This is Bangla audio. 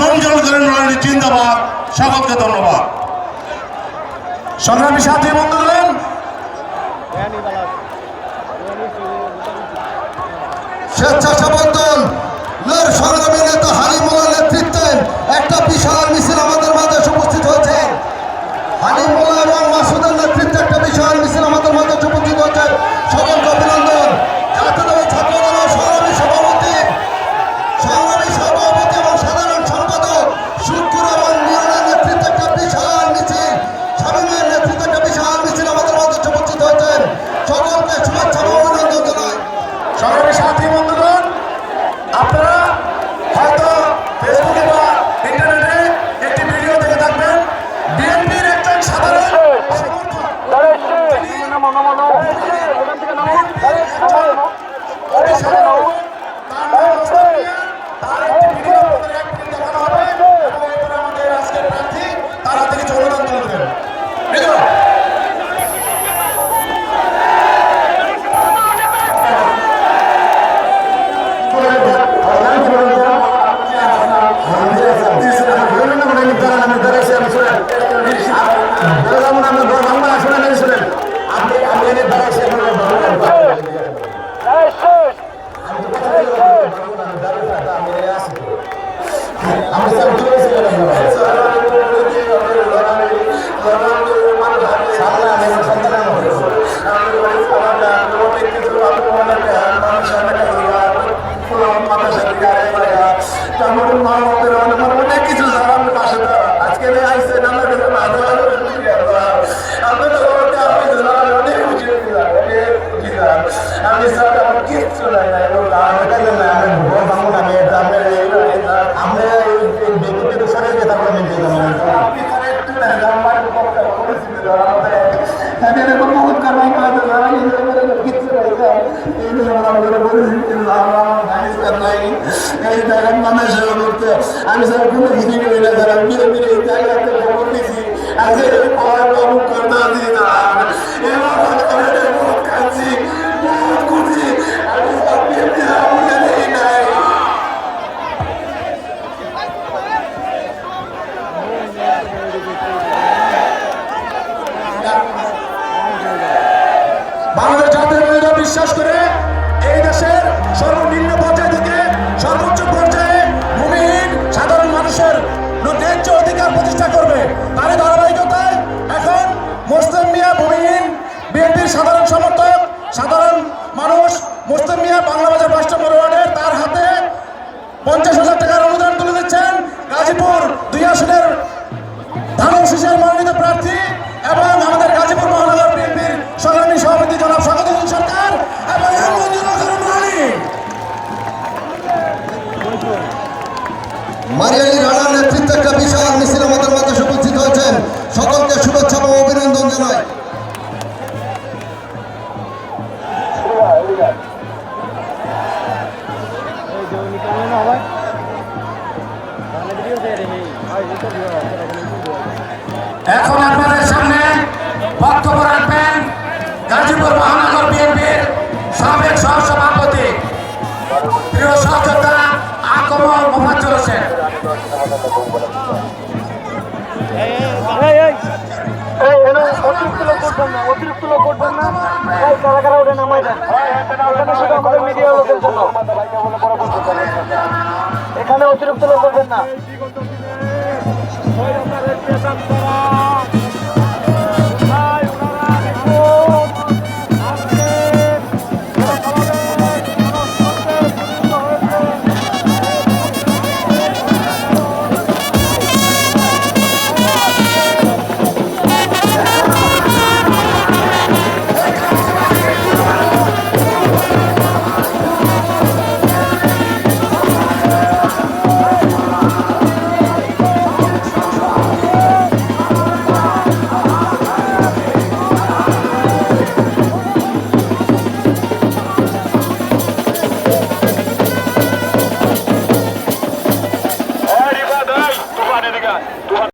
মঞ্জল করেন রয়েছে জিন্দাবাদ। সকলকে ধন্যবাদ। সংগ্রামী সাথী বন্ধুগণ, স্বেচ্ছাসেবক দল সংগ্রামী নেতা হালিমুল্লাহর নেতৃত্বে একটা বিশাল মিছিল আমাদের মাঝে উপস্থিত হয়েছে। হালিমুল্লাহ এবং মাসুদের নেতৃত্বে একটা বিশাল মিছিল আমাদের মাঝে উপস্থিত হয়েছে। সকলকে অভিনন্দন। জাতীয়তাবাদী ছাত্র দলের সংগ্রামী সভাপতি এবং সাধারণ সম্পাদক শুক্কুর এবং মিলনের নেতৃত্বে একটা বিশাল মিছিল, শামীমের নেতৃত্বে একটা বিশাল মিছিল আমাদের মাঝে উপস্থিত হয়েছে। সকলকে শুভেচ্ছা এবং অভিনন্দন জানাই। সংগ্রামী সাথী বন্ধুগণ, আপনারা হয়তো ফেসবুকে বা ইন্টারনেটে একটি ভিডিও দেখে থাকবেন। বিএনপির একজন সাধারণ তারা থেকে চলমান তুলবেন। অনেক কিছু আজকে আমি স্যার আমার কিচ্ছু নাই আমি স্যার কোনো কিছু করি না স্যার। আমি এই জায়গাতে খবর দিয়েছি আজকে করতে দিই না খাচ্ছি করছি। আমি নাই বাংলাদেশ জাতীয়তাবাদী বিশ্বাস করে এই দেশের সর্বনিম্ন পর্যায় থেকে সর্বোচ্চ পর্যায়ে ভূমিহীন সাধারণ মানুষের ন্যায্য অধিকার প্রতিষ্ঠা করবে। তার ধারাবাহিকতায় এখন মোস্তাক মিয়া ভূমিহীন বিএনপির সাধারণ সমর্থক সাধারণ মানুষ মোস্তাক মিয়া বাংলাবাজার ৫ নম্বর ওয়ার্ডের তার হাতে ৫০,০০০ টাকার অনুদান তুলে দিচ্ছেন। গাজীপুর ২ আসনের ধানের শীষের মনোনীত প্রার্থী এবং আমাদের গাজীপুর মহানগর বিএনপির সংগ্রামী সভাপতি জনাব শওকত সরকার এবং মারিয়ালি রানার নেতৃত্বে একটা বিশাল মিছিল আমাদের মাঝে উপস্থিত হয়েছেন। সকলকে শুভেচ্ছা এবং অভিনন্দন জানাই। এখন আপনাদের সামনে বক্তব্য রাখবেন গাজীপুর মহানগর বিএনপির সাবেক সহসভাপতি প্রিয় সহযোদ্ধা আকমল মোফাজ্জল হোসেন। অতিরিক্ত লোক করবেন না, কারা ওঠে নামাই দেন। শুধু আমাদের মিডিয়া লোকের জন্য, এখানে অতিরিক্ত লোক করবেন না।